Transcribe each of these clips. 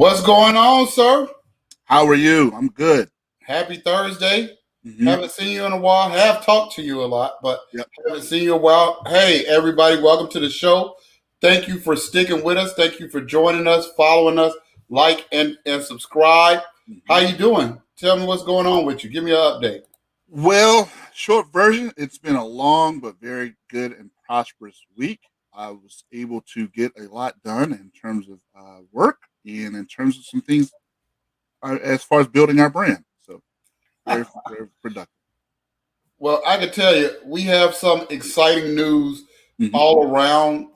What's going on, sir? How are you? I'm good. Happy Thursday. Mm-hmm. Haven't seen you in a while. Have talked to you a lot, but Yep. haven't seen you in a while. Hey, everybody, welcome to the show. Thank you for sticking with us. Thank you for joining us, following us, like and subscribe. Mm-hmm. How you doing? Tell me what's going on with you. Give me an update. Well, short version, it's been a long but very good and prosperous week. I was able to get a lot done in terms of work and in terms of some things as far as building our brand. So very, very productive. Well, I can tell you, we have some exciting news Mm-hmm. all around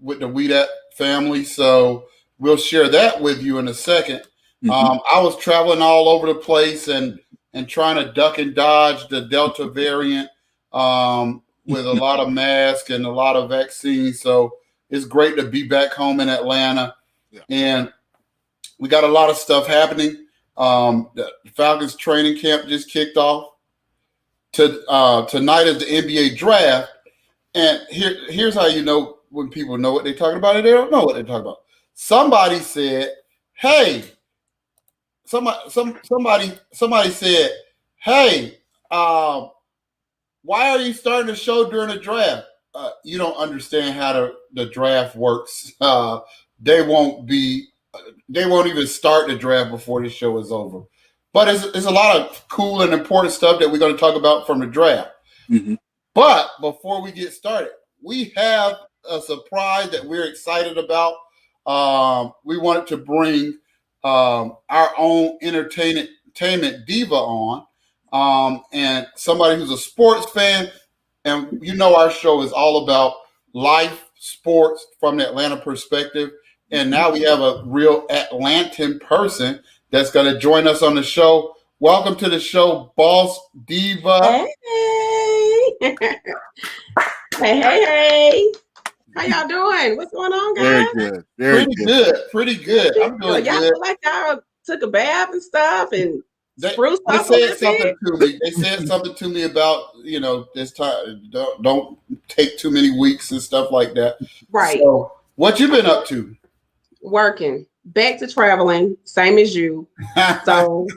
with the We family. So we'll share that with you in a second. Mm-hmm. I was traveling all over the place and trying to duck and dodge the Delta variant with a lot of masks and a lot of vaccines. So it's great to be back home in Atlanta. Yeah. And we got a lot of stuff happening. The Falcons training camp just kicked off. Tonight is the NBA draft. And here's how you know when people know what they're talking about and they don't know what they're talking about. Somebody said, hey, somebody said, hey, why are you starting the show during the draft? You don't understand how the draft works. They won't even start the draft before the show is over. But it's a lot of cool and important stuff that we're going to talk about from the draft. Mm-hmm. But before we get started, we have a surprise that we're excited about. We wanted to bring our own Entertainment Diva on, and somebody who's a sports fan. And you know our show is all about life, sports from the Atlanta perspective. And now we have a real Atlantan person that's going to join us on the show. Welcome to the show, Boss Diva. Hey. Hey. How y'all doing? What's going on, guys? Very good. Pretty good. I'm doing y'all good. Feel like y'all took a bath and stuff and They spruced up said something to me. They said something to me about, this time. Don't take too many weeks and stuff like that. Right. So, what you been up to? Working. Back to traveling. Same as you. So,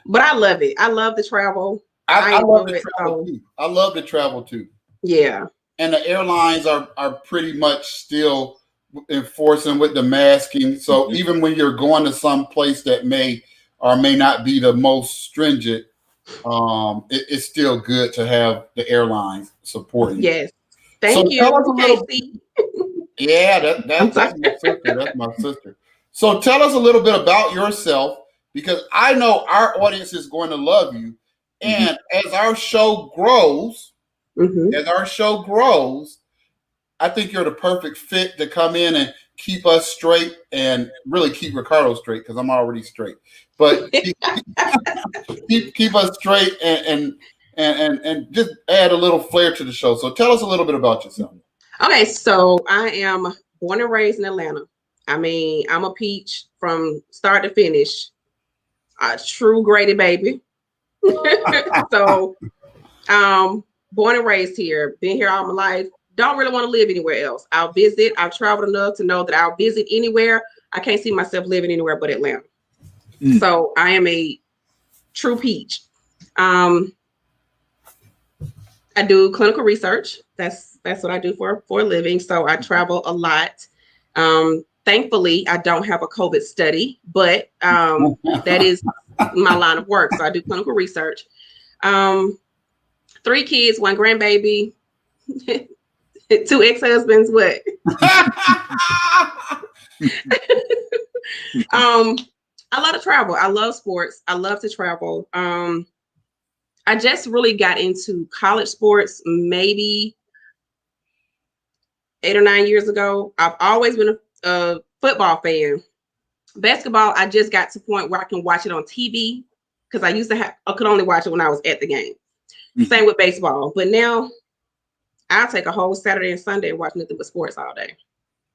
but I love it. I love the travel. I love the travel too. I love the travel too. Yeah. And the airlines are pretty much still enforcing with the masking. So Mm-hmm. even when you're going to some place that may or may not be the most stringent, it's still good to have the airlines supporting. Yes. Thank you, Casey. Yeah, that's my sister. That's my sister. So tell us a little bit about yourself, because I know our audience is going to love you. And as our show grows, I think you're the perfect fit to come in and keep us straight and really keep Ricardo straight, because I'm already straight. But keep us straight and just add a little flair to the show. So tell us a little bit about yourself. Okay, so I am born and raised in Atlanta. I mean, I'm a peach from start to finish. A true Grady baby. So, born and raised here, been here all my life. Don't really want to live anywhere else. I'll visit. I've traveled enough to know that I'll visit anywhere. I can't see myself living anywhere but Atlanta. So I am a true peach. I do clinical research. That's what I do for a living. So I travel a lot. Thankfully, I don't have a COVID study, but that is my line of work. So I do clinical research. 3 kids, 1 grandbaby, 2 ex-husbands. What? I love to travel. I love sports. I love to travel. I just really got into college sports maybe 8 or 9 years ago. I've always been a football fan. Basketball, I just got to the point where I can watch it on TV, because I could only watch it when I was at the game. Same with baseball. But now I'll take a whole Saturday and Sunday and watch nothing but sports all day,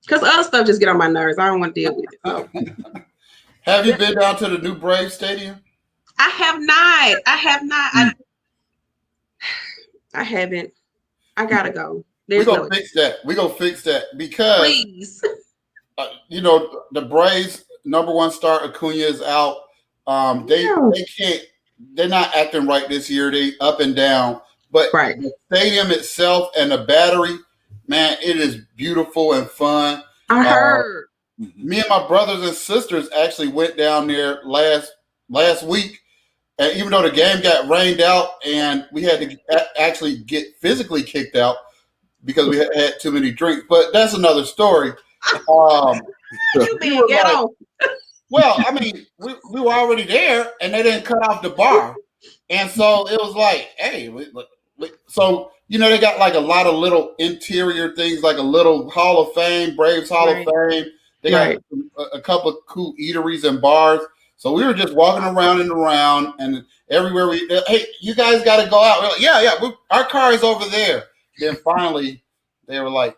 because other stuff just get on my nerves. I don't want to deal with it. So. Have you been down to the new Braves Stadium? I have not. I haven't. I gotta go. We're gonna fix that. We're gonna fix that, because please. The Braves number one star Acuna is out. They can't. They're not acting right this year. They up and down. But Right. the stadium itself and the battery, man, it is beautiful and fun. I heard. Me and my brothers and sisters actually went down there last week. And even though the game got rained out and we had to actually get physically kicked out because we had too many drinks, but that's another story. You being ghetto. Well, I mean, we were already there and they didn't cut off the bar. And so it was like, hey, so, they got like a lot of little interior things, like a little Hall of Fame, Braves Hall of Fame. They got a couple of cool eateries and bars. So we were just walking around and everywhere hey, you guys got to go out. We're like, yeah, our car is over there. Then finally they were like,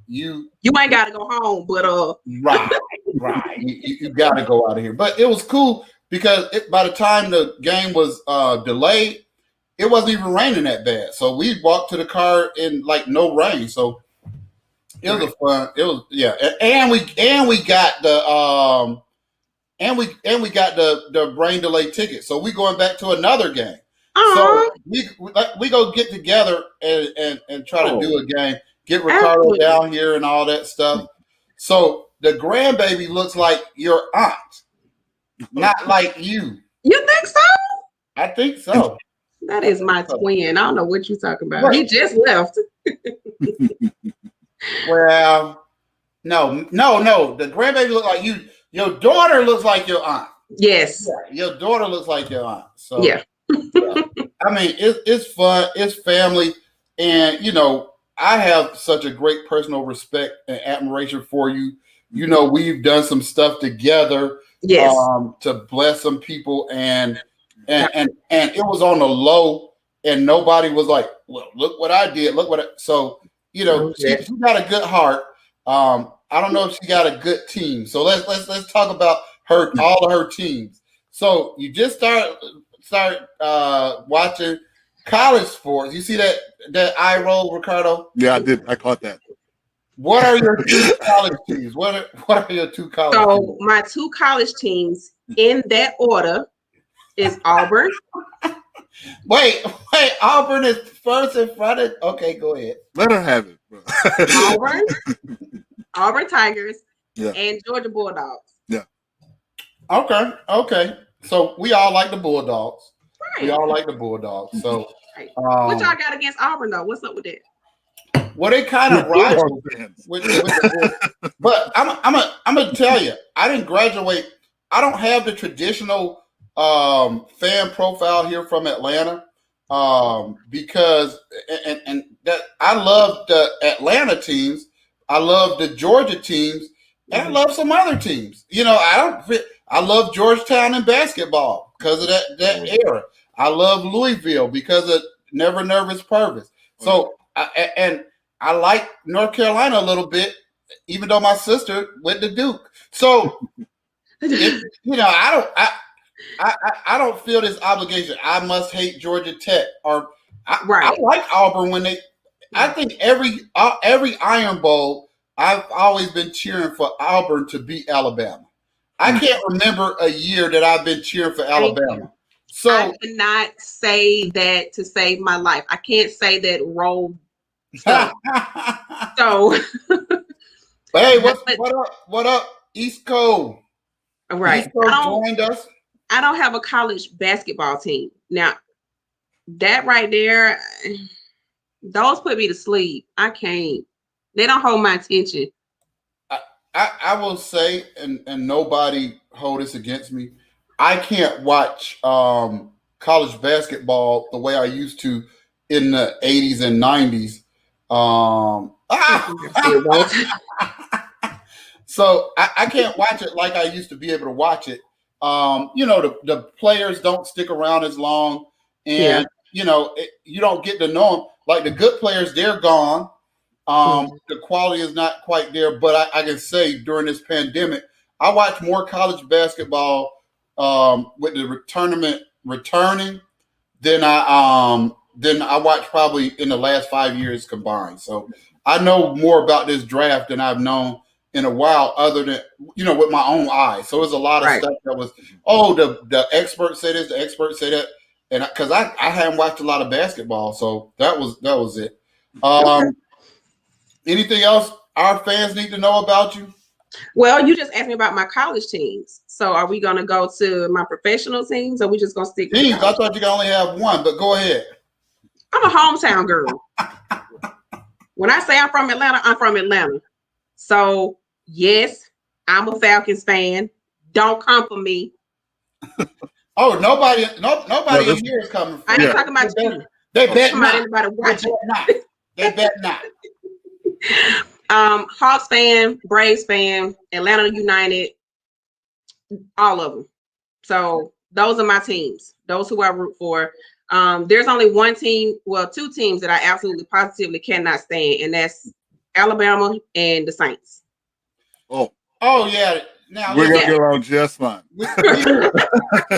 you ain't got to go home, but right. You got to go out of here. But it was cool because by the time the game was delayed, it wasn't even raining that bad. So we walked to the car in like no rain. So it was and we got the we got the rain delay ticket. So we going back to another game. So we go get together and try to do a game. Get Ricardo down here and all that stuff. So the grandbaby looks like your aunt, not like you. You think so? I think so. That is my twin. I don't know what you're talking about. Right. He just left. Well, no. The grandbaby looks like you. Your daughter looks like your aunt. Yes. Yeah, your daughter looks like your aunt. So yeah. I mean, it's fun. It's family, and I have such a great personal respect and admiration for you. We've done some stuff together. Yes. To bless some people, and it was on the low, and nobody was like, "Well, look what I did. Look what." So she got a good heart. I don't know if she got a good team. So let's talk about all of her teams. So you just start watching college sports. You see that eye roll, Ricardo? Yeah, I did. I caught that. What are your two college teams? What are your two college teams? So my two college teams in that order is Auburn. Wait, Auburn is first in front of. Okay, go ahead. Let her have it, bro. Auburn Tigers, and Georgia Bulldogs. Yeah. Okay. So we all like the Bulldogs. Right. We all like the Bulldogs. So what y'all got against Auburn though? What's up with that? Well, they kind of rival with the but I'm gonna tell you, I didn't graduate. I don't have the traditional fan profile here from Atlanta because and that I love the Atlanta teams, I love the Georgia teams, and I love some other teams. I love Georgetown in basketball because of that era. I love Louisville because of Never Nervous Purvis. So I like North Carolina a little bit, even though my sister went to Duke. So, I don't feel this obligation. I must hate Georgia Tech, or I like Auburn when they. I think every Iron Bowl, I've always been cheering for Auburn to beat Alabama. I can't remember a year that I've been cheering for Alabama. So I cannot say that to save my life. I can't say that roll. So, but hey, what up, East Coast? Right. East Coast joined us. I don't have a college basketball team. Now, that right there, those put me to sleep. I can't. They don't hold my attention. I will say, and nobody hold this against me, I can't watch college basketball the way I used to in the 80s and 90s. So I can't watch it like I used to be able to watch it. The players don't stick around as long, and you don't get to know them. Like the good players, they're gone. The quality is not quite there, but I can say during this pandemic, I watched more college basketball with the tournament returning than I watched probably in the last 5 years combined. So I know more about this draft than I've known in a while, other than with my own eyes. So there's a lot of Right. stuff that was, the experts say this, the experts say that, and because I hadn't watched a lot of basketball, so that was it. Anything else our fans need to know about you? Well, you just asked me about my college teams. So are we gonna go to my professional teams, or we just gonna stick with Teams, I college? thought you could only have one, but go ahead. I'm a hometown girl. When I say I'm from Atlanta, I'm from Atlanta. So yes, I'm a Falcons fan. Don't come for me. Oh, nobody in here is coming I from. ain't talking about you. They bet Talking about not. anybody They watching. bet not. They bet not. Hawks fan, Braves fan, Atlanta United, all of them. So those are my teams. Those who I root for. There's only one team, well, two teams that I absolutely positively cannot stand, and that's Alabama and the Saints. Oh Yeah. Now we're listen, gonna get along just fine.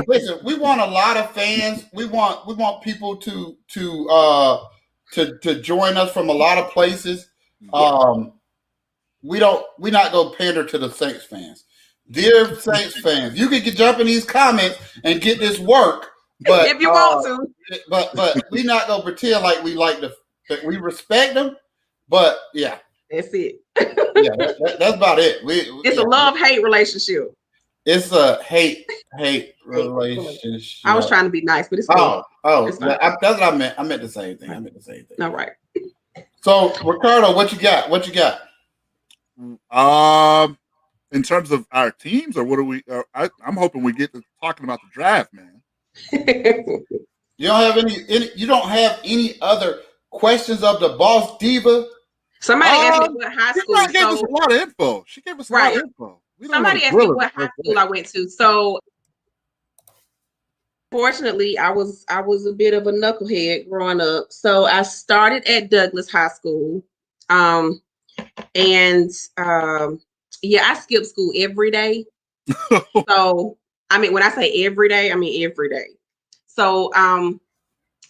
listen, we want a lot of fans. We want people to join us from a lot of places. We're not gonna pander to the Saints fans. Dear Saints fans, you can jump in these comments and get this work, but If you want to. but we're not gonna pretend like that we respect them. But yeah, That's it. that's about it. It's a love-hate relationship. It's a hate relationship. I was trying to be nice, but it's cool. That's what I meant. I meant the same thing. All right. So, Ricardo, what you got? In terms of our teams, or what are we? I'm hoping we get to talking about the draft, man. You don't have any. You don't have any other questions of the boss diva? Somebody asked me what high school. She gave us a lot of info. She gave us a lot of info. Somebody asked me what high school I went to. So, fortunately, I was a bit of a knucklehead growing up. So I started at Douglas High School, I skipped school every day. So I mean, when I say every day, I mean every day. So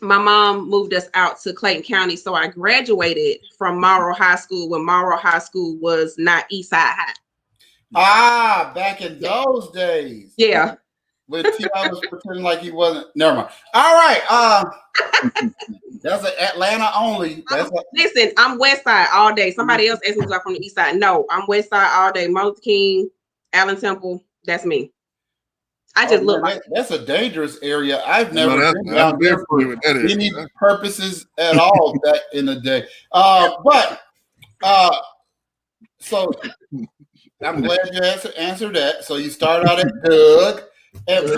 my mom moved us out to Clayton County. So I graduated from Morrow High School when Morrow High School was not Eastside High. Back in those days. Yeah. When T.I. was pretending like he wasn't. Never mind. All right. That's an Atlanta only. Listen, I'm West Side all day. Somebody else asked me if I'm from the East Side. No, I'm West Side all day. Martin Luther King, Allen Temple. That's me. I just look like that's a dangerous area. I've never been down there there for any purposes at all back in the day. So I'm glad you answered that. So you started out at Doug, and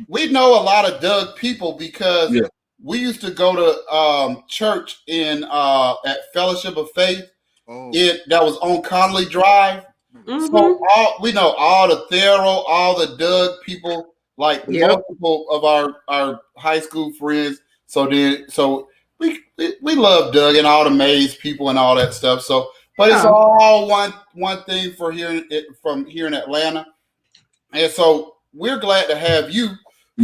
we know a lot of Doug people because we used to go to church at Fellowship of Faith. That was on Conley Drive. Mm-hmm. So we know all the Thero, all the Doug people, like multiple of our high school friends. So we love Doug and all the Mays people and all that stuff. So, but it's all one thing from here in Atlanta, and so we're glad to have you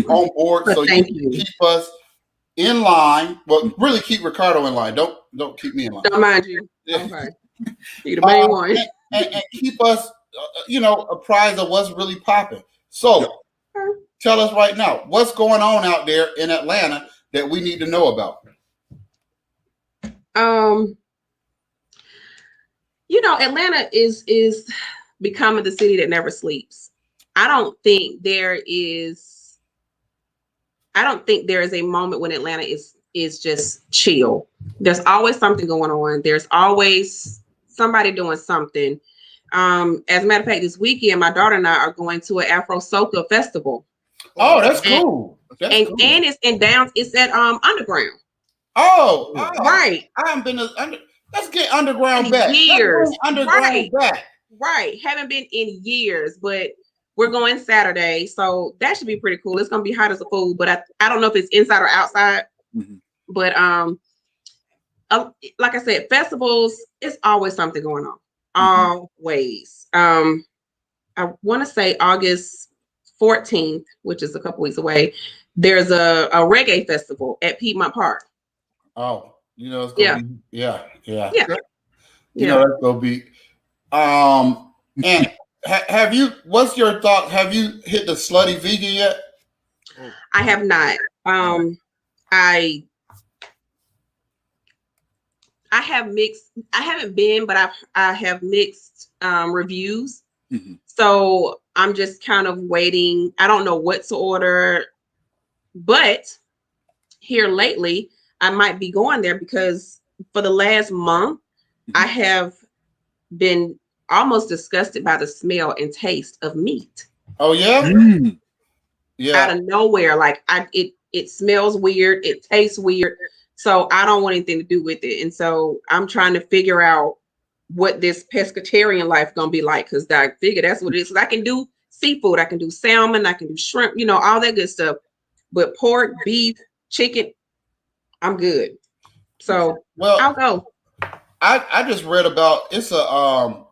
on board. So you can keep us in line, but really keep Ricardo in line. Don't keep me in line. Don't mind you. Okay. You're the main one. And keep us, apprised of what's really popping. So, tell us right now, what's going on out there in Atlanta that we need to know about? Atlanta is becoming the city that never sleeps. I don't think there is a moment when Atlanta is just chill. There's always something going on. There's always somebody doing something. As a matter of fact, this weekend, my daughter and I are going to an Afro Soca festival. Oh, that's cool. And it's at Underground. Oh, right. I haven't been to let's get Underground back. Years. Underground back. Right. Haven't been in years, but we're going Saturday. So that should be pretty cool. It's gonna be hot as a fool, but I don't know if it's inside or outside. Mm-hmm. But like I said, festivals, it's always something going on. Mm-hmm. Always. I want to say August 14th, which is a couple weeks away, there's a reggae festival at Piedmont Park. Oh, it's gonna be, yeah. You know that's gonna be. And have you? What's your thought? Have you hit the slutty vegan yet? I have not. I have mixed. I haven't been, but I have mixed reviews. Mhm. So I'm just kind of waiting. I don't know what to order, but here lately I might be going there because for the last month I have been almost disgusted by the smell and taste of meat. Oh yeah, Mm. yeah. Out of nowhere, like it smells weird, it tastes weird. So I don't want anything to do with it. And so I'm trying to figure out what this pescatarian life gonna be like, because I figure that's what it is. 'Cause I can do seafood, I can do salmon, I can do shrimp, all that good stuff. But pork, beef, chicken, I'm good. So Well, I'll go. I just read about it's a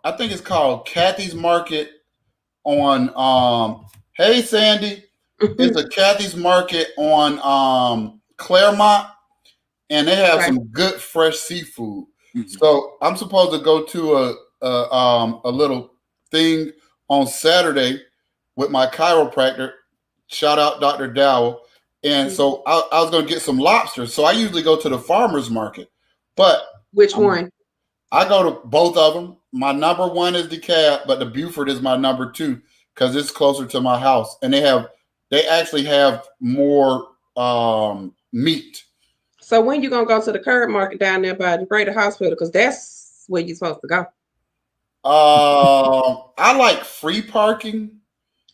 I think it's called Kathy's Market on hey Sandy. It's a Kathy's Market on Claremont, and they have Right. some good fresh seafood. Mhm. So I'm supposed to go to a little thing on Saturday with my chiropractor. Shout out Dr. Dowell. And so I was going to get some lobsters. So I usually go to the farmer's market, but Which one? I go to both of them. My number one is DeKalb, but the Buford is my number two because it's closer to my house, and they actually have more meat. So when you gonna go to the curb market down there by the Greater Hospital? Because that's where you're supposed to go. I like free parking.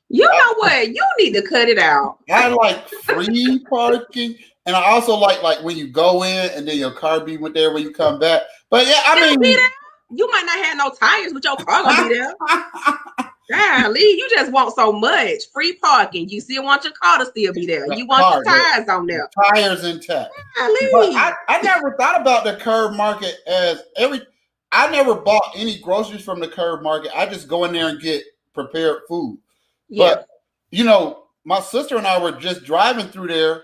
You know what? You need to cut it out. I like free parking, and I also like when you go in and then your car be with there when you come back. But yeah, I It'll be mean, there. You might not have no tires, but your car gonna be there. Golly, you just want so much free parking. You still want your car to still be there. You want your tires on there. Tires intact. Golly. But I never thought about the curb market as I never bought any groceries from the curb market. I just go in there and get prepared food. Yeah. But my sister and I were just driving through there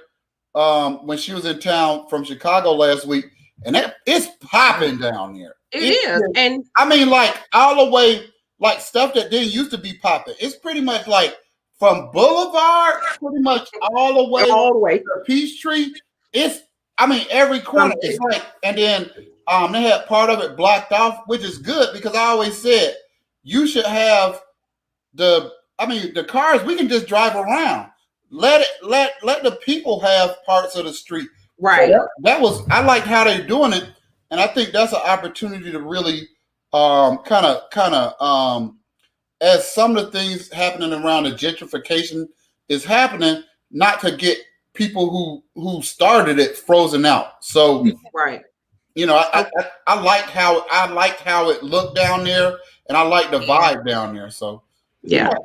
when she was in town from Chicago last week, and it's popping down there. It is. And I mean, like all the way, like stuff that didn't used to be popping. It's pretty much like from Boulevard, pretty much all the way to Peachtree. Every corner. It's like, and then they had part of it blocked off, which is good because I always said you should have the cars. We can just drive around. Let the people have parts of the street. Right. So I like how they're doing it, and I think that's an opportunity to really kind of as some of the things happening around the gentrification is happening, not to get people who started it frozen out. So right. I liked how it looked down there, and I like the vibe down there. So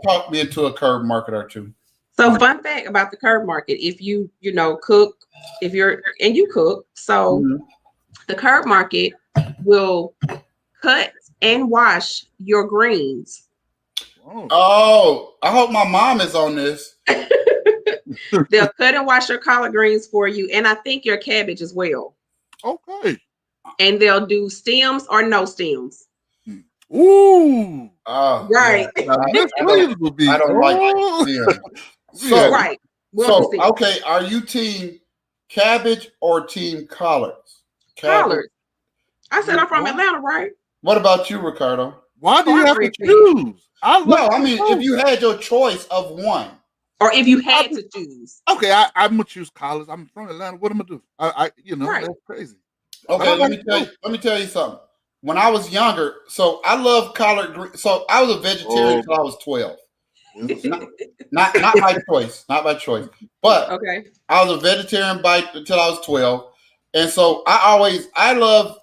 talk me into a curb market or two. So fun fact about the curb market: if you cook, you cook, so the curb market will cut and wash your greens. Oh, I hope my mom is on this. They'll cut and wash your collard greens for you, and I think your cabbage as well. Okay. And they'll do stems or no stems. Ooh. Right. Yeah. I don't like stems. So right. Okay, are you team cabbage or team collards? Collards. I said I'm from Atlanta, right? What about you, Ricardo? Why do you have to choose? If you had your choice of one. Or if you had to choose. Okay, I'm gonna choose collards. I'm from Atlanta. What am I gonna do? That's crazy. Okay, let me tell you something. When I was younger, so I love collard green. So I was a vegetarian until I was 12. Not by choice, not by choice. But I was a vegetarian until I was 12, and so I love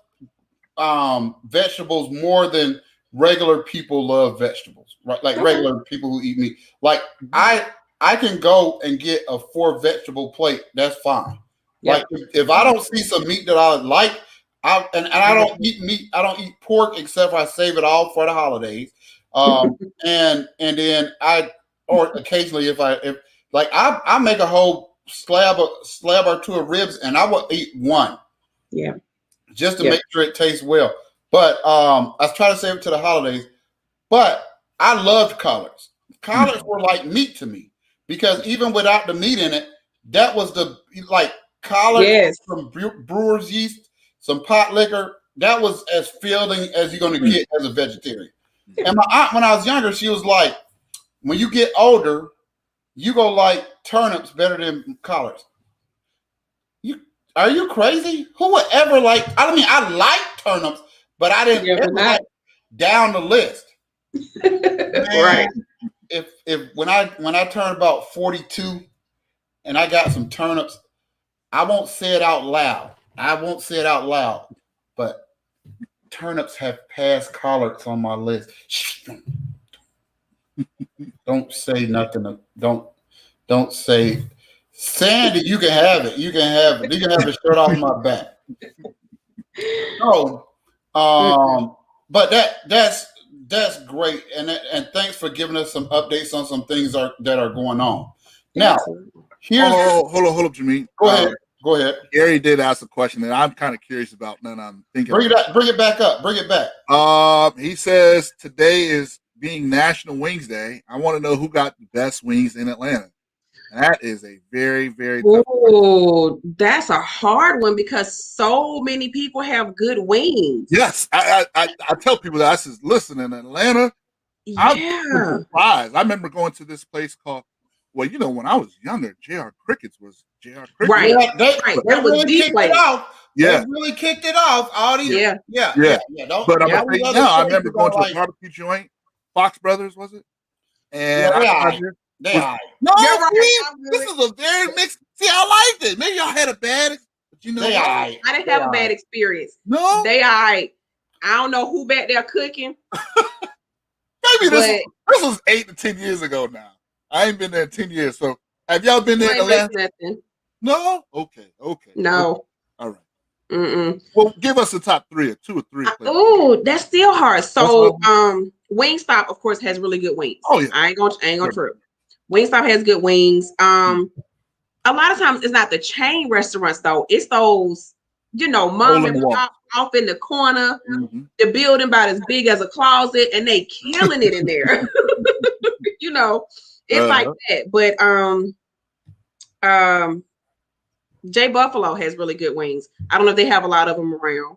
vegetables more than regular people love vegetables, right? Like regular people who eat meat. Like I can go and get a 4 vegetable plate. That's fine. Like if I don't see some meat that I like, I don't eat meat. I don't eat pork except for I save it all for the holidays. And then or occasionally if I make a whole slab or 2 of ribs and I will eat one. Yeah. Just to make sure it tastes well. But I was trying to save it to the holidays. But I loved collards. Collards were like meat to me because even without the meat in it, that was the like collards, Yes. some brewer's yeast, some pot liquor. That was as filling as you're going to get as a vegetarian. And my aunt, when I was younger, she was like, when you get older, you go like turnips better than collards. Are you crazy? Who would ever like? I mean, I like turnips, but I didn't Yeah, ever like down the list. Man, Right. if when I turn about 42 and I got some turnips, I won't say it out loud. But turnips have passed collards on my list. Shh, don't say nothing. Don't say, Sandy, you can have it. You can have it. You can have the shirt off my back. So, but that's great, and thanks for giving us some updates on some things that are going on. Now, here's hold up, Jameet. Go ahead. Gary did ask a question that I'm kind of curious about. Then I'm thinking. Bring it back up. He says today is being National Wings Day. I want to know who got the best wings in Atlanta. And that is a very, very tough question. Oh, that's a hard one because so many people have good wings. Yes, I tell people that. I says, listen, in Atlanta, I'm surprised. I remember going to this place called, well, you know, when I was younger, J.R. Crickets was J.R. Crickets. Right. They That was really the kicked place. it off. Yeah. They really kicked it off. All these, Yeah. But I'm gonna say now, I remember going to a barbecue joint, Fox Brothers, was it? And they are. No, You're right. this is a very mixed. See, I liked it. Maybe y'all had a bad, but you know, I didn't have a bad experience. No, they I don't know who back there cooking. Maybe this was 8 to 10 years ago now. I ain't been there in 10 years. So have y'all been there in Atlanta? No? Okay. No. All right. Mm-mm. Well, give us the top 3 or 2 or 3. Oh, that's still hard. So Wingstop, of course, has really good wings. Oh yeah. I ain't gonna trip. Wingstop has good wings. A lot of times it's not the chain restaurants though. It's those, you know, mom and pop off in the corner, the building about as big as a closet, and they killing it in there. You know, it's like that. But J Buffalo has really good wings. I don't know if they have a lot of them around.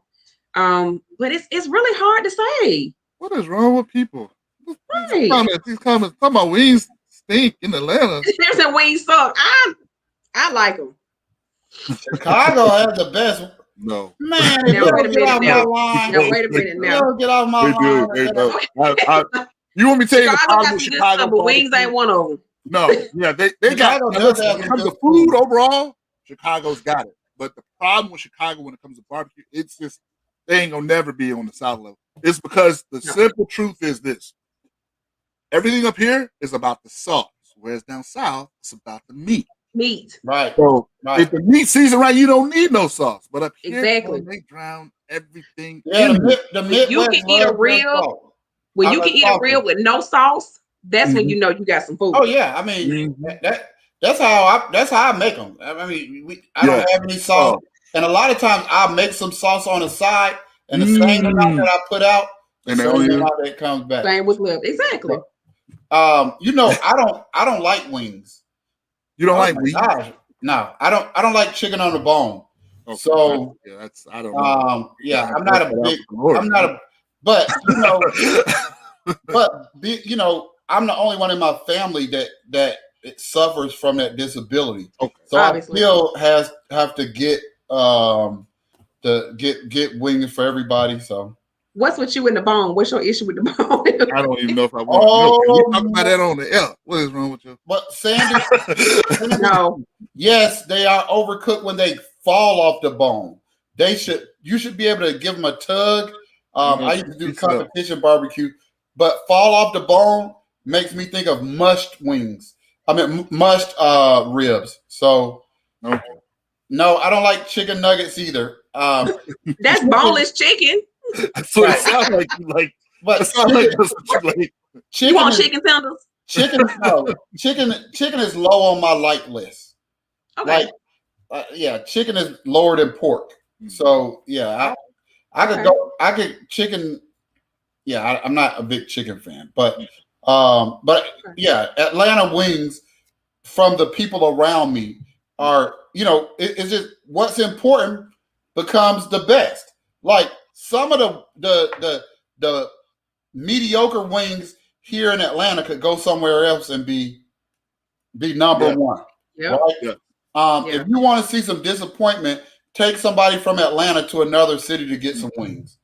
But it's really hard to say. What is wrong with people? Right. These comments talking about wings stink in Atlanta. There's a wings suck. I like them. Chicago has the best. No. Man, now, wait a minute now. Wait a minute now. Get off my line. You want me to tell you the Chicago problem got with some good Chicago? stuff, but wings ain't one of them. No, yeah, they got. When it comes to food overall, Chicago's got it. But the problem with Chicago when it comes to barbecue, it's just they ain't gonna never be on the South level. It's because the simple truth is this: everything up here is about the sauce, whereas down south it's about the meat. Right. So if the meat season right, you don't need no sauce. But up here, they drown everything. Yeah, the Midwest you can eat a rib. When you can eat a rib with no sauce, that's when you know you got some food. Oh yeah, I mean that's how I make them. I mean, I don't have any sauce, and a lot of times I make some sauce on the side, and the same amount that I put out, and the same amount that comes back. Same with left, exactly. You know, I don't like wings. You don't like wings? No, I don't like chicken on the bone. Okay. So I don't know. I'm not a big. But you know, you know, I'm the only one in my family that it suffers from that disability. Okay. So obviously. I still have to get wings for everybody. So what's with you in the bone? What's your issue with the bone? I don't even know if I want to know. You talk about that on the air. What is wrong with you? But Sandy, no. Yes, they are overcooked when they fall off the bone. You should be able to give them a tug. I used to do competition barbecue, but fall off the bone makes me think of mushed wings. I mean, mushed ribs. So, no, I don't like chicken nuggets either. That's boneless chicken. That's what it sounds like. But it sounds like you want chicken tenders? Chicken is low on my like list. Okay. Like, chicken is lower than pork. So, I could Okay. go. I could chicken. Yeah, I'm not a big chicken fan, but Okay. yeah, Atlanta wings from the people around me are, it's just what's important becomes the best. Like some of the mediocre wings here in Atlanta could go somewhere else and be number Yeah. one, Yep. right? Yeah. Yeah. If you want to see some disappointment, take somebody from Atlanta to another city to get some wings.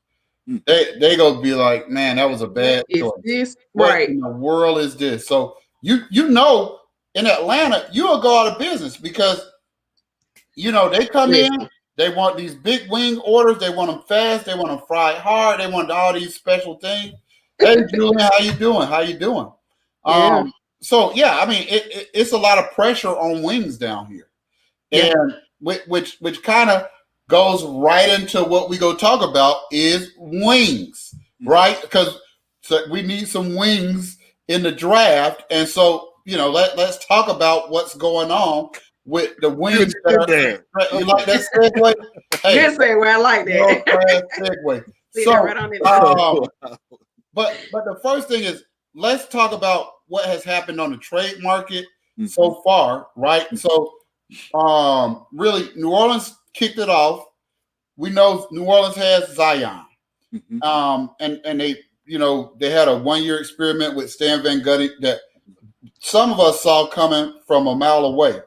Mm. They go be like, man, that was a What bad is choice. this? What Right. in the world is this? So in Atlanta, you'll go out of business because they come in, Listen. they want these big wing orders, they want them fast, they want them fried hard, they want all these special things. Hey Julian, how you doing? How you doing? Yeah. So yeah, I mean it's a lot of pressure on wings down here. Yeah. And which kind of goes right into what we go talk about is wings, right? Because we need some wings in the draft, and so let's talk about what's going on with the wings. There. You like that segue? Hey, Good segue. I like world that. class segue. See So, that right on it. but the first thing is let's talk about what has happened on the trade market Mhm. so far, right? So really, New Orleans kicked it off. We know New Orleans has Zion. Mhm. And they had a 1-year experiment with Stan Van Gundy that some of us saw coming from a mile away.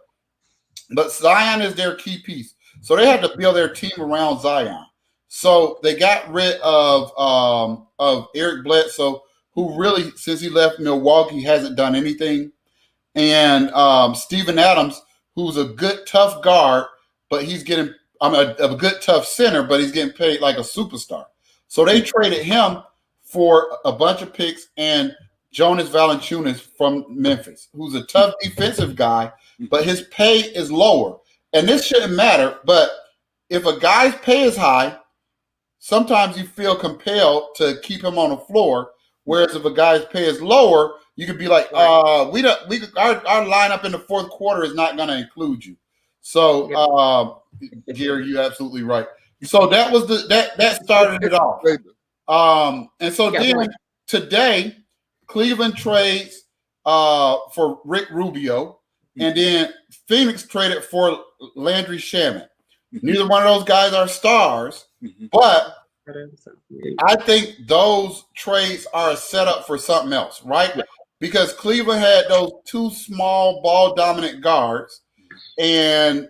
But Zion is their key piece. So they had to build their team around Zion. So they got rid of Eric Bledsoe, who really, since he left Milwaukee, hasn't done anything. And Steven Adams, who's a good tough guard, but he's getting a good tough center, but he's getting paid like a superstar. So they traded him for a bunch of picks and Jonas Valanciunas from Memphis, who's a tough defensive guy, but his pay is lower. And this shouldn't matter, but if a guy's pay is high, sometimes you feel compelled to keep him on the floor. Whereas if a guy's pay is lower, you could be like, our lineup in the fourth quarter is not going to include you. So, Gary, you're absolutely right. So that was that started it off. And so then today, Cleveland trades for Rick Rubio, and then Phoenix traded for Landry Shamet. Neither one of those guys are stars, but I think those trades are a setup for something else, right? Yeah. Because Cleveland had those two small ball dominant guards, and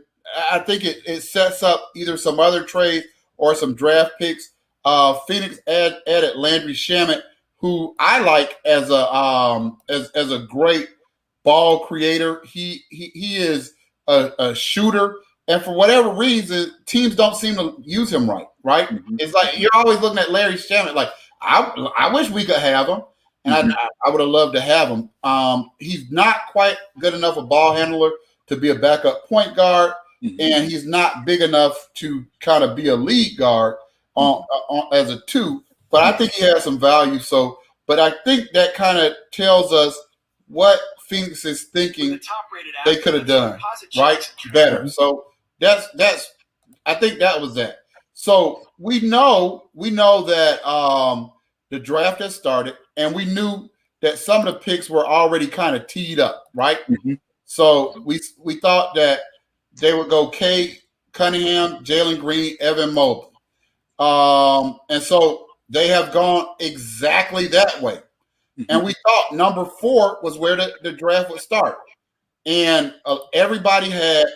I think it sets up either some other trade or some draft picks. Phoenix added Landry Shamet, who I like as a great ball creator. He is a shooter. And for whatever reason, teams don't seem to use him right. Mm-hmm. It's like you're always looking at Larry Shamet like, I wish we could have him, and I would have loved to have him. He's not quite good enough a ball handler to be a backup point guard, and he's not big enough to kind of be a lead guard as a two. But I think he has some value. So, but I think that kind of tells us what Phoenix is thinking they could have done right better. So that's I think that was that. So we know that the draft has started, and we knew that some of the picks were already kind of teed up, right? So we thought that they would go Cade Cunningham, Jalen Green, Evan Mobley, and so they have gone exactly that way. And we thought number 4 was where the draft would start. And everybody had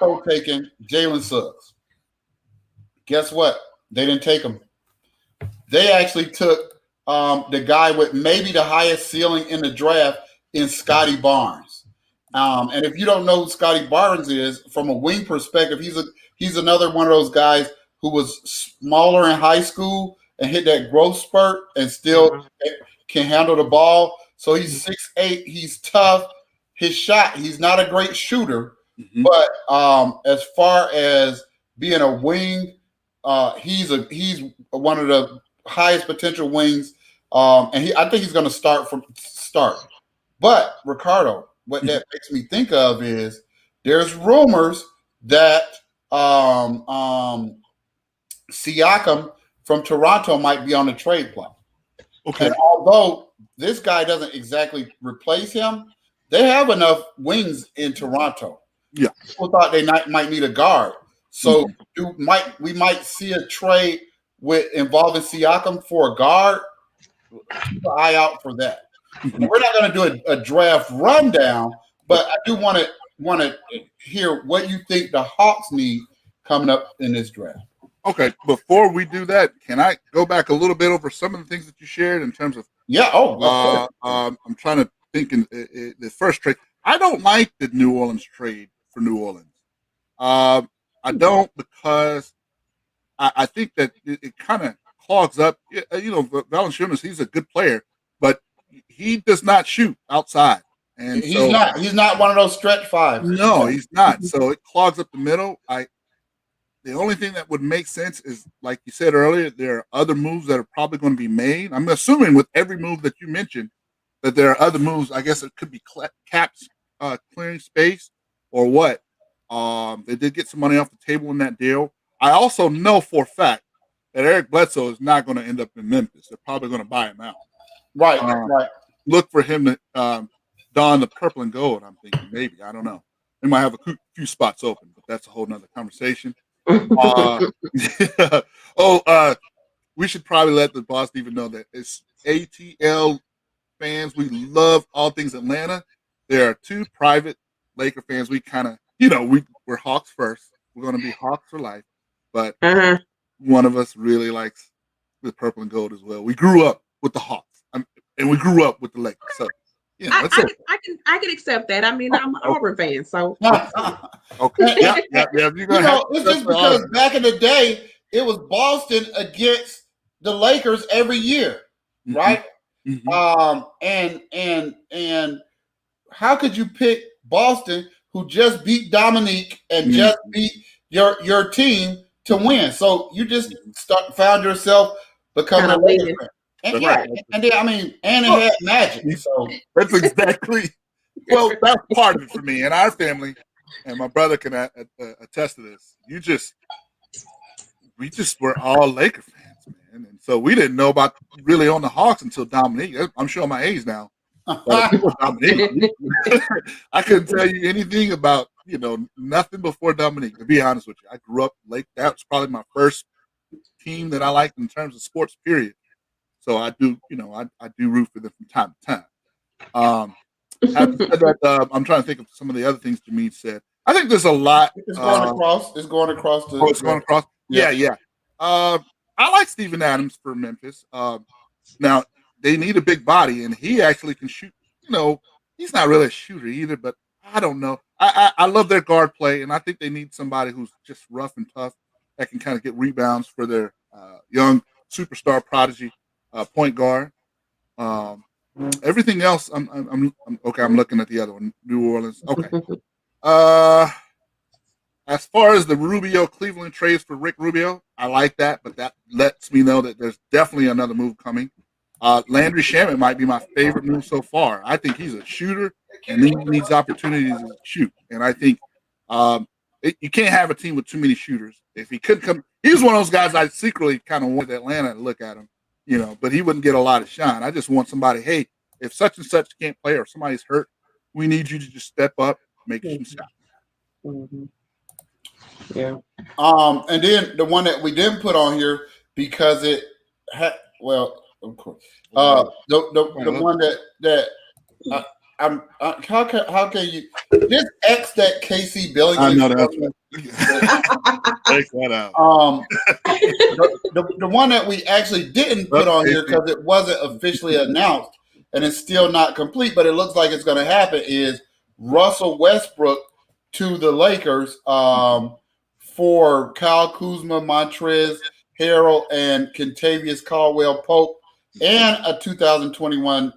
also taken Jalen Suggs. Guess what? They didn't take him. They actually took the guy with maybe the highest ceiling in the draft in Scotty Barnes. And if you don't know who Scotty Barnes is, from a wing perspective, he's another one of those guys who was smaller in high school and hit that growth spurt and still can handle the ball. So he's 6'8", he's tough. His shot, he's not a great shooter, but as far as being a wing, he's one of the highest potential wings, and I think he's going to start. But Ricardo, what that makes me think of is there's rumors that Siakam from Toronto might be on the trade block. Okay. And although this guy doesn't exactly replace him, they have enough wings in Toronto. Yeah. People thought they might need a guard. So we might see a trade with involving Siakam for a guard. Keep an eye out for that. Mhm. We're not going to do a draft rundown, but I do want to hear what you think the Hawks need coming up in this draft. Okay, before we do that, can I go back a little bit over some of the things that you shared in terms of? Yeah. Oh, of course. I'm trying to think in the first trade. I don't like the New Orleans trade for New Orleans. I don't, because I think that it kind of clogs up. You know, Valanciunas, he's a good player, but he does not shoot outside, and He's not one of those stretch fives. No, he's not. So it clogs up the middle. The only thing that would make sense is, like you said earlier, there are other moves that are probably going to be made. I'm assuming with every move that you mentioned that there are other moves. I guess it could be caps clearing space or what. They did get some money off the table in that deal. I also know for a fact that Eric Bledsoe is not going to end up in Memphis. They're probably going to buy him out. Right, right. Look for him to don the purple and gold. I'm thinking maybe. I don't know. They might have a few spots open, but that's a whole nother conversation. We should probably let the boss even know that it's ATL fans. We love all things Atlanta. There are two private Laker fans. We kind of, we're Hawks first. We're going to be Hawks for life. But one of us really likes the purple and gold as well. We grew up with the Hawks, and we grew up with the Lakers. So, I can accept that. I mean, I'm an Auburn fan, so okay. Yeah. It's just because back in the day, it was Boston against the Lakers every year, right? And how could you pick Boston, who just beat Dominique and just beat your team, to win? So you just found yourself becoming a Lakers fan. And and it had Magic. So that's exactly. Well, that's part of it for me and our family, and my brother can attest to this. We just were all Laker fans, man, and so we didn't know about really on the Hawks until Dominique. I'm showing my age now. But Dominique, I couldn't tell you anything about nothing before Dominique. To be honest with you, I grew up Lake. That was probably my first team that I liked in terms of sports. Period. So I do, I do root for them from time to time. Having said that, I'm trying to think of some of the other things Jameed said. I think there's a lot. It's going across. It's going across. It's going across. Yeah. I like Steven Adams for Memphis. Now they need a big body, and he actually can shoot. He's not really a shooter either, but I don't know. I love their guard play, and I think they need somebody who's just rough and tough that can kind of get rebounds for their young superstar prodigy point guard. Everything else, I'm okay. I'm looking at the other one, New Orleans. Okay. As far as the Rubio Cleveland trades for Rick Rubio, I like that, but that lets me know that there's definitely another move coming. Landry Shamet might be my favorite move so far. I think he's a shooter, and he needs opportunities to shoot. And I think you can't have a team with too many shooters. If he couldn't come, he was one of those guys I secretly kind of wanted Atlanta to look at him, but he wouldn't get a lot of shine. I just want somebody, hey, if such and such can't play or somebody's hurt, we need you to just step up, make some shots. Yeah. And then the one that we didn't put on here because it had, well, of course, the one that how can you just X that KC Billion? I know that. Take that out. The one that we actually didn't put on here because it wasn't officially announced and it's still not complete, but it looks like it's going to happen, is Russell Westbrook to the Lakers for Kyle Kuzma, Montrezl Harrell, and Kentavious Caldwell-Pope, and a 2021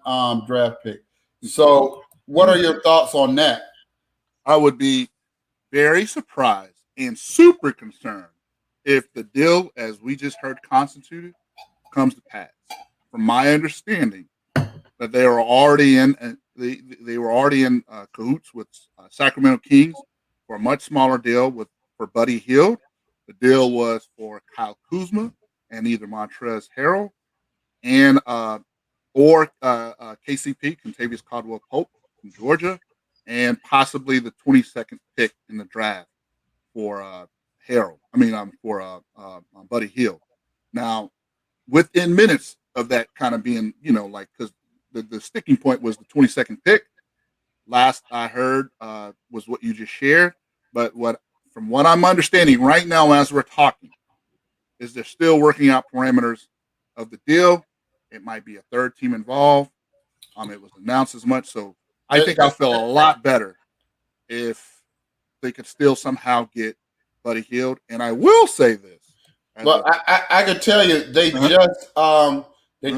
draft pick. So what are your thoughts on that? I would be very surprised and super concerned if the deal, as we just heard constituted, comes to pass. From my understanding, that they are already in they were already in cahoots with Sacramento Kings for a much smaller deal for Buddy Hield. The deal was for Kyle Kuzma and either Montrezl Harrell and or KCP, Contavious Caldwell Pope from Georgia, and possibly the 22nd pick in the draft for Harrell. For Buddy Hield. Now, within minutes of that kind of being, because the sticking point was the 22nd pick. Last I heard was what you just shared, but from what I'm understanding right now as we're talking, is they're still working out parameters of the deal. It might be a third team involved. It was announced as much, so I think I'll feel a lot better if they could still somehow get Buddy Hield. And I will say this. Well, I could tell you they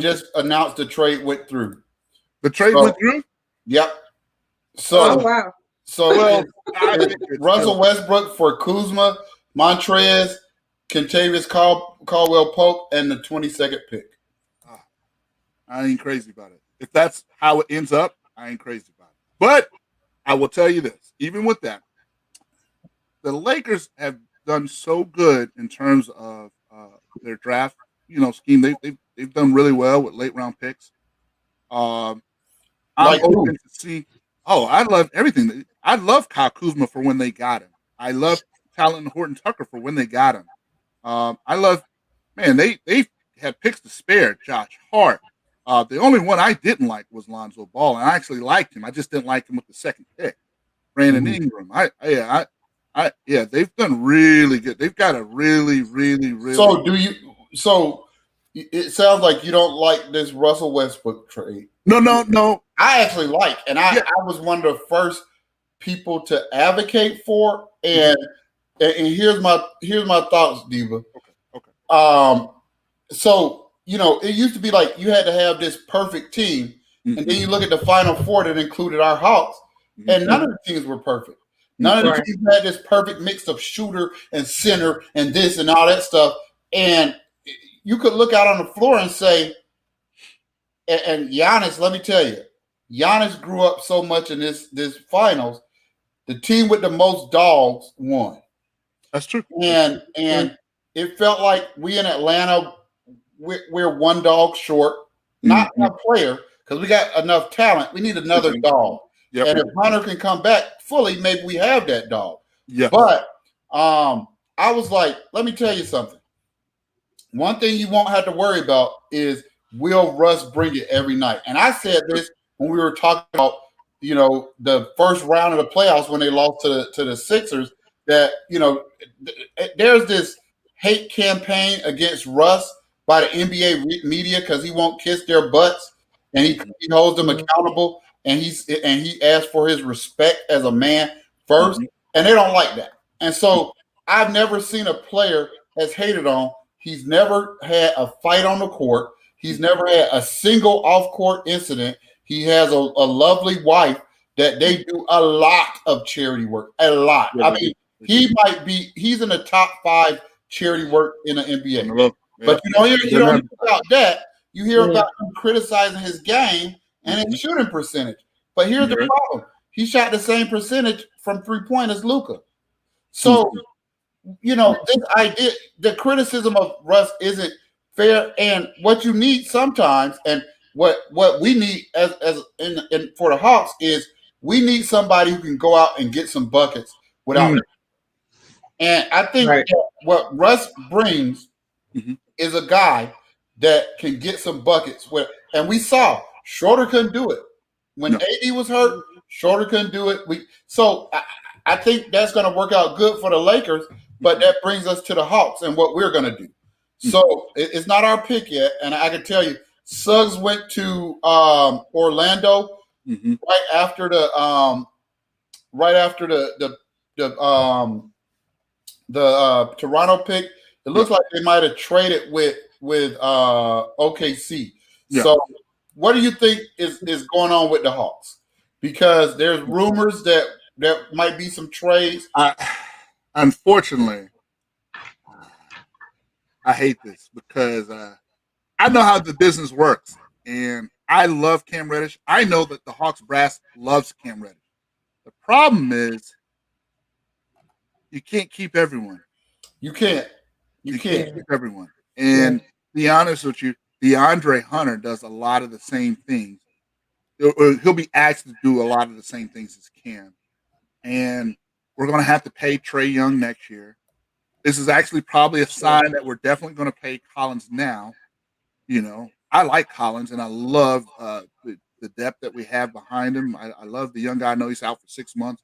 just announced the trade went through. The trade went through? Yep. So wow. So Russell Westbrook for Kuzma, Montrez, Contavious Caldwell Pope, and the 22nd pick. I ain't crazy about it. If that's how it ends up, I ain't crazy about it. But I will tell you this, even with that, the Lakers have done so good in terms of their draft, scheme. They've done really well with late round picks. I'm open to see. Oh, I love everything. I love Kyle Kuzma for when they got him. I love Talon Horton Tucker for when they got him. I love, they had picks to spare. Josh Hart. The only one I didn't like was Lonzo Ball, and I actually liked him. I just didn't like him with the second pick. Brandon Ingram. They've done really good. They've got a really, really, really. So it sounds like you don't like this Russell Westbrook trade. No. I actually like, and I was one of the first people to advocate for. And here's my thoughts, Diva. Okay. So it used to be like you had to have this perfect team, and then you look at the Final Four that included our Hawks, and none of the teams were perfect. None of the teams had this perfect mix of shooter and center and this and all that stuff. And you could look out on the floor and say, and Giannis, let me tell you, Giannis grew up so much in this finals. The team with the most dogs won. That's true. And it felt like we in Atlanta, we're one dog short, not a player, because we got enough talent. We need another dog. Yep. And if Hunter can come back fully, maybe we have that dog. Yeah. But I was like, let me tell you something. One thing you won't have to worry about is will Russ bring it every night? And I said this when we were talking about, the first round of the playoffs when they lost to the Sixers, that, there's this hate campaign against Russ by the NBA media because he won't kiss their butts and he holds them accountable and he asks for his respect as a man first, and they don't like that. And so I've never seen a player that's hated on. He's never had a fight on the court. He's never had a single off-court incident. He has a lovely wife that they do a lot of charity work, a lot. I mean, he's in the top 5 charity work in the NBA. But you don't hear about that. You hear about him criticizing his game and his shooting percentage. But here's the problem. He shot the same percentage from 3-point as Luka. So, this idea, the criticism of Russ isn't fair. And what you need sometimes, and what we need as for the Hawks is we need somebody who can go out and get some buckets without. And I think what Russ brings is a guy that can get some buckets. And we saw Schroeder couldn't do it when AD was hurt. Schroeder couldn't do it. So I think that's going to work out good for the Lakers. But that brings us to the Hawks and what we're going to do. So it's not our pick yet, and I can tell you, Suggs went to Orlando right after the Toronto pick. It looks like they might have traded with OKC. Yeah. So, what do you think is going on with the Hawks? Because there's rumors that there might be some trades. Unfortunately, I hate this because I know how the business works, and I love Cam Reddish. I know that the Hawks brass loves Cam Reddish. The problem is you can't keep everyone. You can't. You can't keep everyone. And be honest with you, DeAndre Hunter does a lot of the same things. He'll be asked to do a lot of the same things as Cam. And we're going to have to pay Trae Young next year. This is actually probably a sign that we're definitely going to pay Collins now. You know, I like Collins, and I love the depth that we have behind him. I love the young guy. I know he's out for 6 months.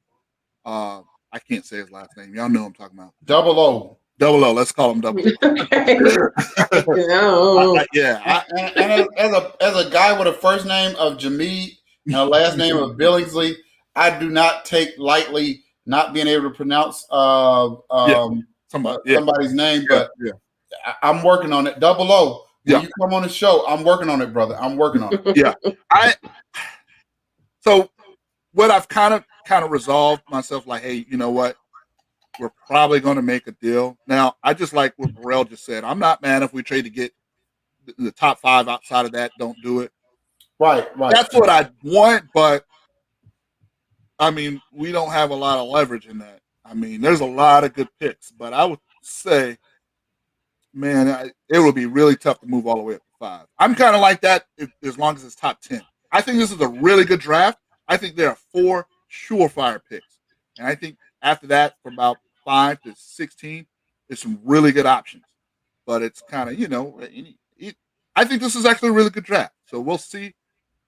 I can't say his last name. Y'all know who I'm talking about. Double O. Double O. Let's call him Double O. Yeah. And as a guy with a first name of Jameed and a last name of Billingsley, I do not take lightly not being able to pronounce somebody's name, but I'm working on it. Double O. When you come on the show, I'm working on it, brother. I'm working on it. Yeah. So what I've kind of resolved myself, like, hey, you know what? We're probably going to make a deal. Now, I just like what Burrell just said. I'm not mad if we trade to get the top 5. Outside of that, don't do it. Right. That's what I want, but I mean, we don't have a lot of leverage in that. I mean, there's a lot of good picks, but I would say, man, it would be really tough to move all the way up to 5. I'm kind of like that as long as it's top 10. I think this is a really good draft. I think there are 4 surefire picks. And I think after that, from about 5 to 16, there's some really good options. But it's kind of, I think this is actually a really good draft. So we'll see.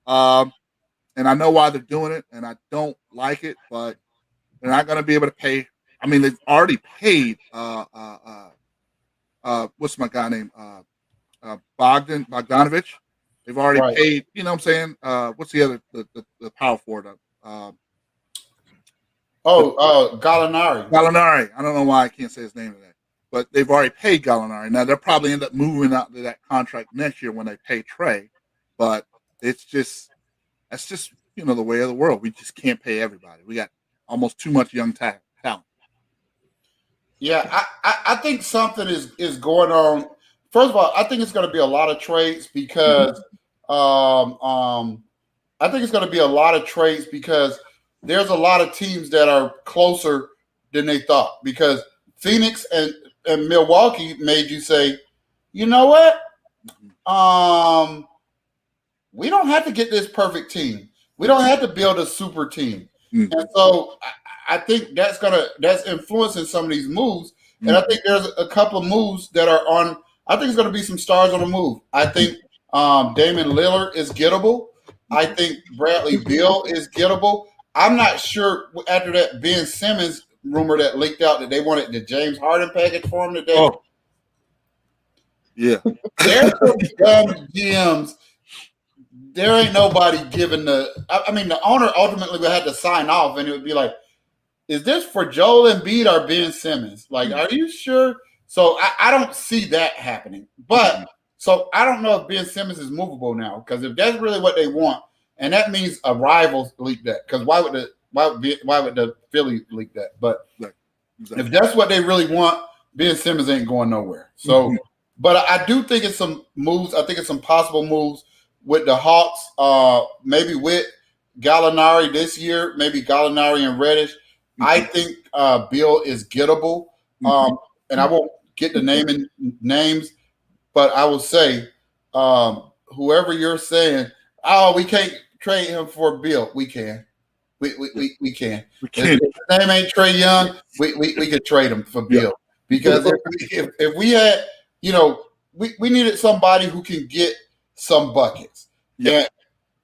And I know why they're doing it, and I don't like it, but they're not going to be able to pay. I mean, they've already paid what's my guy name? Bogdanovich. They've already paid, you know what I'm saying? What's the other the power forward? Gallinari. Gallinari. I don't know why I can't say his name today. But they've already paid Gallinari. Now they'll probably end up moving out to that contract next year when they pay Trae. But that's just the way of the world. We just can't pay everybody. We got almost too much young talent. Yeah, I think something is going on. First of all, I think it's going to be a lot of trades because I think it's going to be a lot of trades because there's a lot of teams that are closer than they thought. Because Phoenix and Milwaukee made you say, you know what? We don't have to get this perfect team. We don't have to build a super team. And so I think that's influencing some of these moves. And I think there's a couple of moves that are on. I think it's going to be some stars on the move. I think Damian Lillard is gettable. I think Bradley Beal is gettable. I'm not sure after that Ben Simmons rumor that leaked out that they wanted the James Harden package for him today. Oh. Yeah. There's some dumb GMs. There ain't nobody giving the owner ultimately would have to sign off, and it would be like, is this for Joel Embiid or Ben Simmons? Like, are you sure? So I don't see that happening. But so I don't know if Ben Simmons is movable now, because if that's really what they want, and that means a rival leak that, because why would the Philly leak that? But if that's what they really want, Ben Simmons ain't going nowhere. So, but I do think it's some moves. I think it's some possible moves with the Hawks, maybe with Gallinari this year, maybe Gallinari and Reddish. I think Bill is gettable. And I won't get the names, but I will say, whoever you're saying, oh, we can't trade him for Bill. We can. We can. If his name ain't Trae Young, we could trade him for Bill. Because if we had, we needed somebody who can get some buckets. And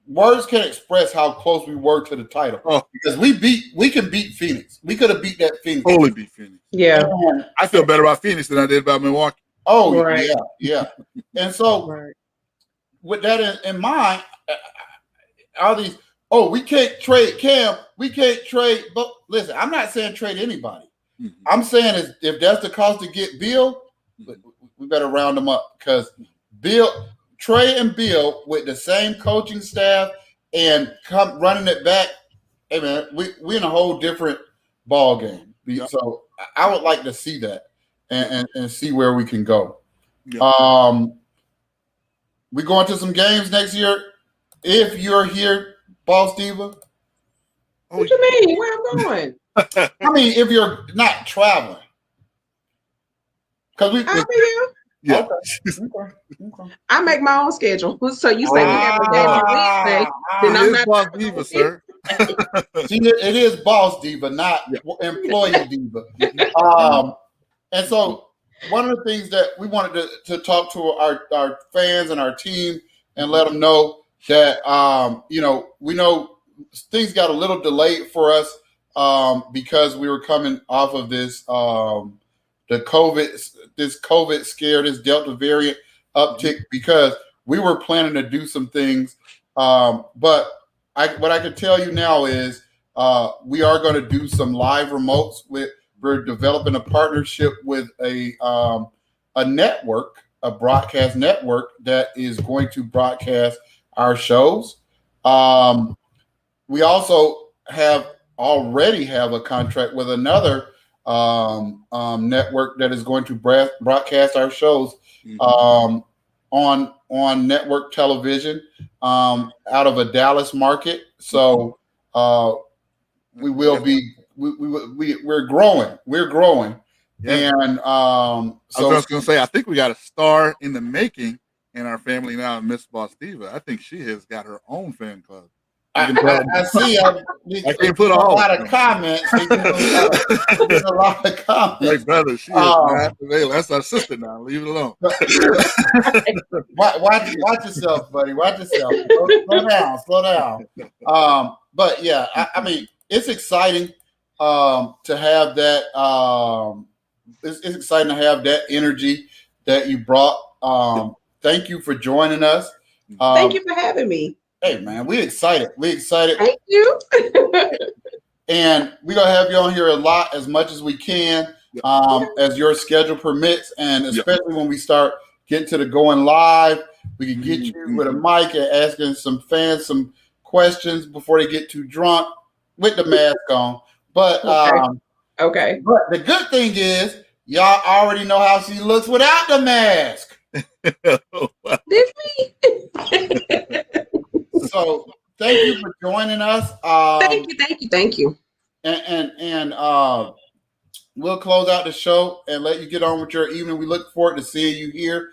words can't express how close we were to the title. Because we can beat Phoenix. We could have beat that Phoenix. Totally beat Phoenix. Yeah. I feel better about Phoenix than I did about Milwaukee. Oh, right. Yeah. And so with that in mind, all these, we can't trade Cam. We can't trade. But listen, I'm not saying trade anybody. I'm saying if that's the cost to get Bill, we better round them up, because Trae and Bill with the same coaching staff and come running it back. Hey man, we in a whole different ball game. So I would like to see that and see where we can go. We going to some games next year. If you're here, Boss Diva. What you mean? Where I'm going? I mean, if you're not traveling. Because we. I'll be here. Yeah. Okay. I make my own schedule. So you say we have a game on Wednesday, then He I'm is not. Boss Diva, sir. See, it is boss diva, not Yeah. employee diva. And so one of the things that we wanted to talk to our fans and our team and let them know that we know things got a little delayed for us because we were coming off of this this COVID scare, this Delta variant uptick, because we were planning to do some things, but what I can tell you now is we are going to do some live remotes. We're developing a partnership with a network, a broadcast network that is going to broadcast our shows. We also already have a contract with another network that is going to broadcast our shows on network television out of a Dallas market. So we will be we're growing. We're growing. Yeah. And I was just gonna say, I think we got a star in the making in our family now, Miss Boss Diva. I think she has got her own fan club. I see. I can't put a all lot of comments. A lot of comments. Hey, brother, she is not available. That's our sister now. Leave it alone. Watch yourself, buddy. Watch yourself. Slow down. But yeah, I mean, it's exciting to have that. It's exciting to have that energy that you brought. Thank you for joining us. Thank you for having me. Hey man, we're excited. We're excited. Thank you. And we're gonna have you on here a lot, as much as we can, as your schedule permits, and especially when we start getting to the going live, we can get you with a mic and asking some fans some questions before they get too drunk with the mask on. But okay. But the good thing is, y'all already know how she looks without the mask. This me. So thank you for joining us. Thank you. And we'll close out the show and let you get on with your evening. We look forward to seeing you here.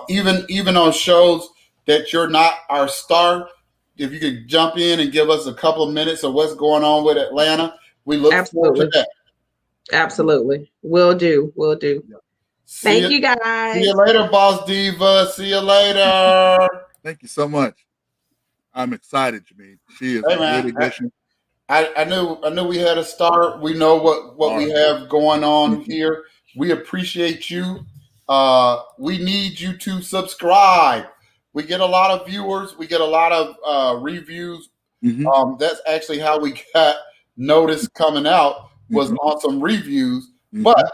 Even on shows that you're not our star, if you could jump in and give us a couple of minutes of what's going on with Atlanta, we look forward to that. Absolutely. Will do. Thank you guys. See you later, Boss Diva. See you later. Thank you so much. I'm excited, Jameen. She is a good addition. I knew we had a start. We know what we have going on here. We appreciate you. We need you to subscribe. We get a lot of viewers. We get a lot of reviews. That's actually how we got noticed coming out, was on some reviews. But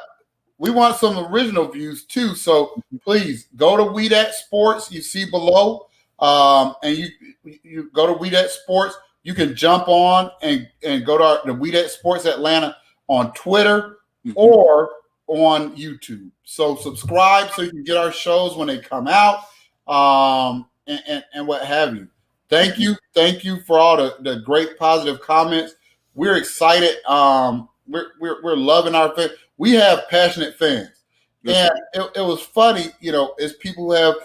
we want some original views too. So please go to We That Sports. You see below, and you go to We That Sports. You can jump on and go to the We That Sports Atlanta on Twitter or on YouTube. So subscribe so you can get our shows when they come out, and what have you. Thank you for all the great positive comments. We're excited. We're loving our fans. We have passionate fans, and it was funny, as people who have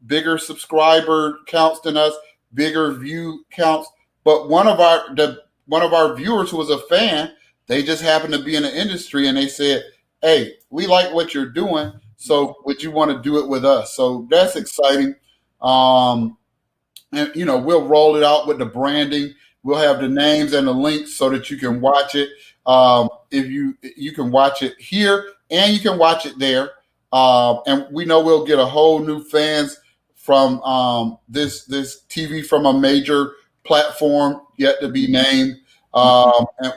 bigger subscriber counts than us, bigger view counts. But one of our viewers who was a fan, they just happened to be in the industry, and they said, "Hey, we like what you're doing, so would you want to do it with us?" So that's exciting. And we'll roll it out with the branding. We'll have the names and the links so that you can watch it. If you can watch it here and you can watch it there. And we know we'll get a whole new fans from this TV from a major platform yet to be named. And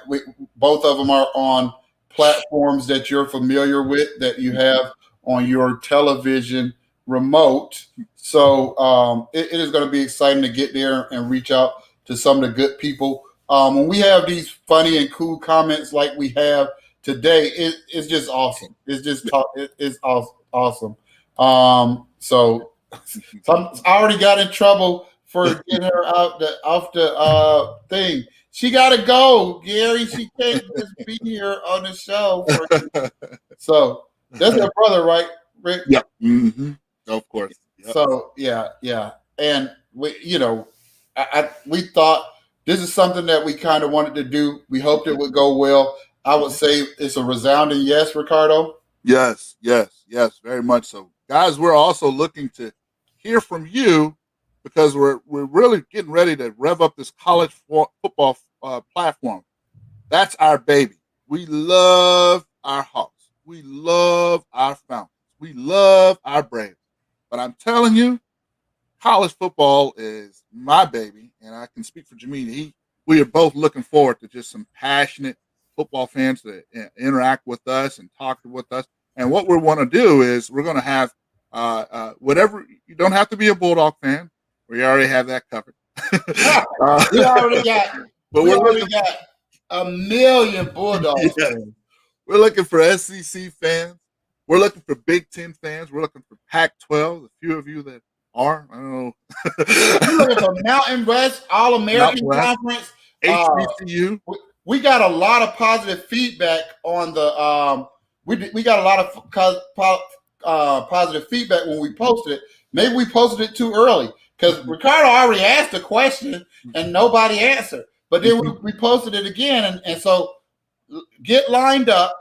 both of them are on platforms that you're familiar with, that you have on your television remote. So it is going to be exciting to get there and reach out to some of the good people. When we have these funny and cool comments like we have today, it's just awesome. It's awesome. So I already got in trouble for getting her off the thing. She got to go, Gary. She can't just be here on the show. So That's your brother, right, Rick? Yep. Mm-hmm. Of course. Yep. So yeah, and we thought this is something that we kind of wanted to do. We hoped it would go well. I would say it's a resounding yes, Ricardo. Yes, very much so. Guys, we're also looking to hear from you because we're really getting ready to rev up this college football platform. That's our baby. We love our Hawks. We love our Falcons. We love our Braves. But I'm telling you, college football is my baby, and I can speak for Jameen. We are both looking forward to just some passionate football fans to interact with us and talk with us. And what we want to do is we're going to have whatever. You don't have to be a Bulldog fan. We already have that covered. We already got a million Bulldogs fans. We're looking for SEC fans. We're looking for Big Ten fans. We're looking for Pac-12. A few of you that are. I don't know. We're looking for Mountain West, All-American Conference. HBCU. We got a lot of positive feedback on the we got a lot of positive feedback when we posted it. Maybe we posted it too early because Ricardo already asked a question and nobody answered. But then we posted it again, and so get lined up.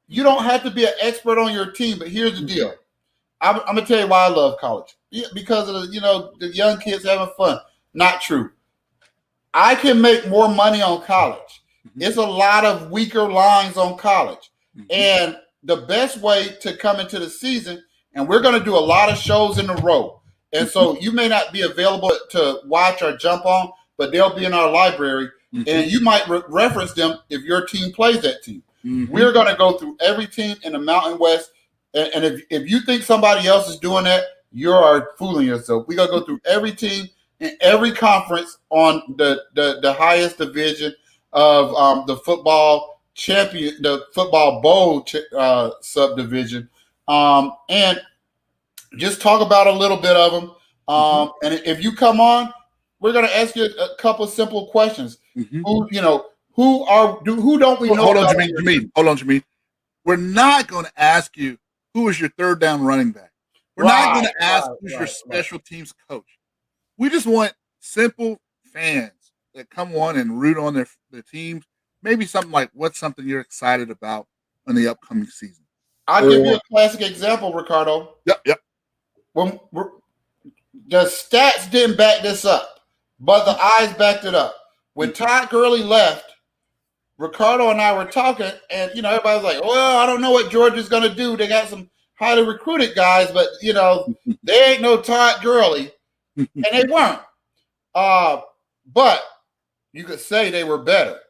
You don't have to be an expert on your team, but here's the deal. I'm gonna tell you why I love college. Because of the young kids having fun. Not true. I can make more money on college. It's a lot of weaker lines on college. And the best way to come into the season, and we're going to do a lot of shows in a row. And so you may not be available to watch or jump on, but they'll be in our library. And you might reference them if your team plays that team. We're going to go through every team in the Mountain West. And if you think somebody else is doing that, you are fooling yourself. We're going to go through every team in every conference on the highest division of the football bowl subdivision, and just talk about a little bit of them. And if you come on, we're going to ask you a couple simple questions. Who don't we know? Hold on, Jameen. We're not going to ask you who is your third down running back. We're not going to ask who's your special teams coach. We just want simple fans that come on and root on their teams. Maybe something like what's something you're excited about in the upcoming season. I'll give you a classic example, Ricardo. Yep. When the stats didn't back this up, but the eyes backed it up. When Todd Gurley left, Ricardo and I were talking, and everybody was like, "Well, I don't know what Georgia's going to do. They got some highly recruited guys, but they ain't no Todd Gurley," and they weren't. But you could say they were better.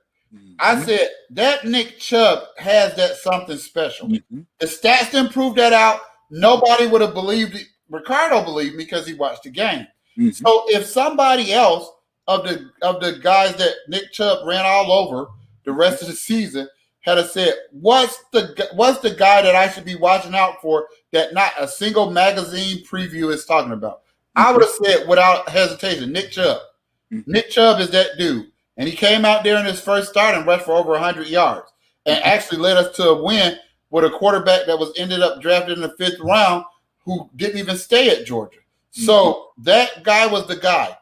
I said that Nick Chubb has that something special. The stats didn't prove that out. Nobody would have believed it. Ricardo believed me because he watched the game. So if somebody else of the guys that Nick Chubb ran all over the rest of the season had said, what's the guy that I should be watching out for that not a single magazine preview is talking about? I would have said without hesitation, Nick Chubb. Nick Chubb is that dude. And he came out there in his first start and rushed for over 100 yards and actually led us to a win with a quarterback that was ended up drafted in the 5th round who didn't even stay at Georgia. So that guy was the guy.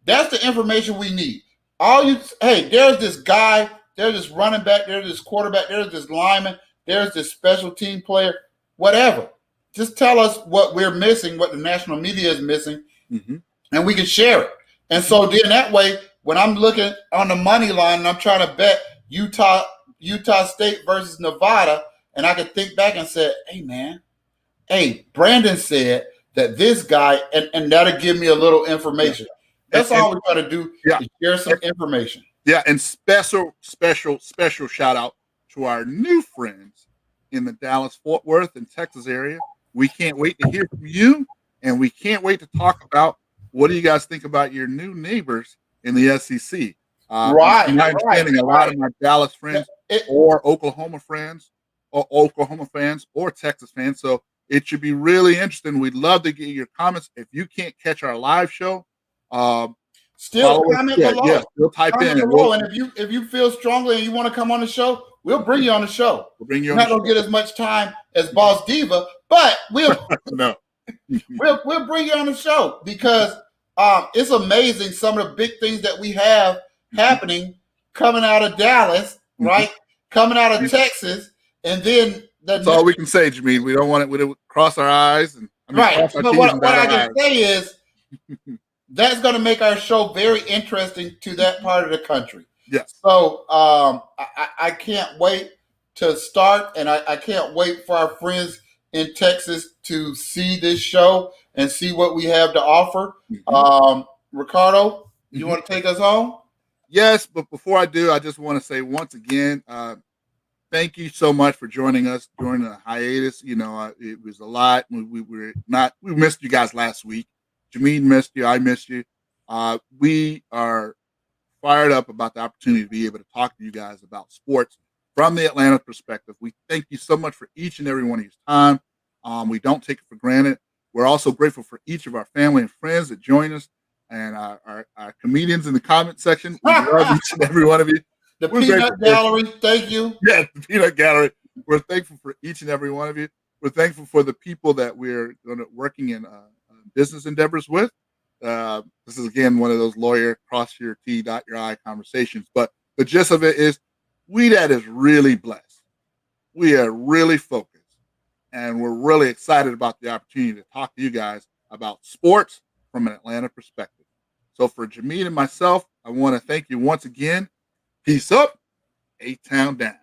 That's the information we need. There's this guy, there's this running back, there's this quarterback, there's this lineman, there's this special team player, whatever. Just tell us what we're missing, what the national media is missing, and we can share it. And so then that way, when I'm looking on the money line and I'm trying to bet Utah State versus Nevada, and I could think back and say, hey, Brandon said that this guy, and that'll give me a little information. That's all we got to do is share some information. Yeah, and special shout out to our new friends in the Dallas-Fort Worth and Texas area. We can't wait to hear from you, and we can't wait to talk about what do you guys think about your new neighbors in the SEC. My understanding, a lot of my Dallas friends or Oklahoma fans or Texas fans. So it should be really interesting. We'd love to get your comments. If you can't catch our live show, still comment below. Yeah, still type in. And if you feel strongly and you want to come on the show, we'll bring you on the show. We'll bring you You're on not the gonna get as much time as Boss Diva, but show. No. we'll bring you on the show because it's amazing some of the big things that we have happening coming out of Dallas, right? Coming out of Texas, and then that's all we can say, Jameen. We don't want it. We don't cross our eyes and right. But what I can say is that's going to make our show very interesting to that part of the country. Yes. So I can't wait to start, and I can't wait for our friends in Texas to see this show and see what we have to offer. Ricardo, you want to take us home? Yes, but before I do, I just want to say once again, thank you so much for joining us during the hiatus. You know, it was a lot. We missed you guys last week. Jameen missed you. I missed you. We are fired up about the opportunity to be able to talk to you guys about sports from the Atlanta perspective. We thank you so much for each and every one of your time. We don't take it for granted. We're also grateful for each of our family and friends that join us and our comedians in the comment section. We love each and every one of you. The Peanut Gallery, thank you. Yeah, the Peanut Gallery. We're thankful for each and every one of you. We're thankful for the people that we're working in business endeavors with. This is, again, one of those lawyer, cross your T, dot your I conversations. But the gist of it is WeDad is really blessed. We are really focused. And we're really excited about the opportunity to talk to you guys about sports from an Atlanta perspective. So for Jameen and myself, I want to thank you once again. Peace up, A-Town down.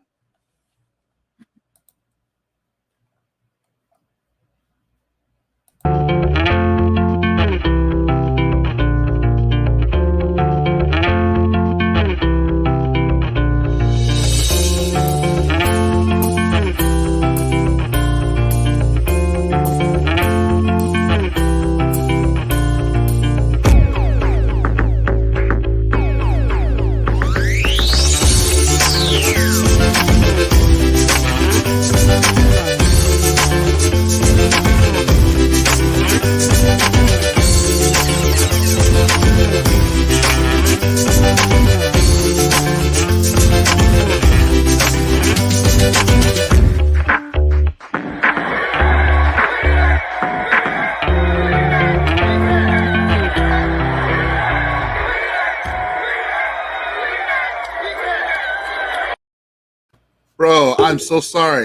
Bro, I'm so sorry.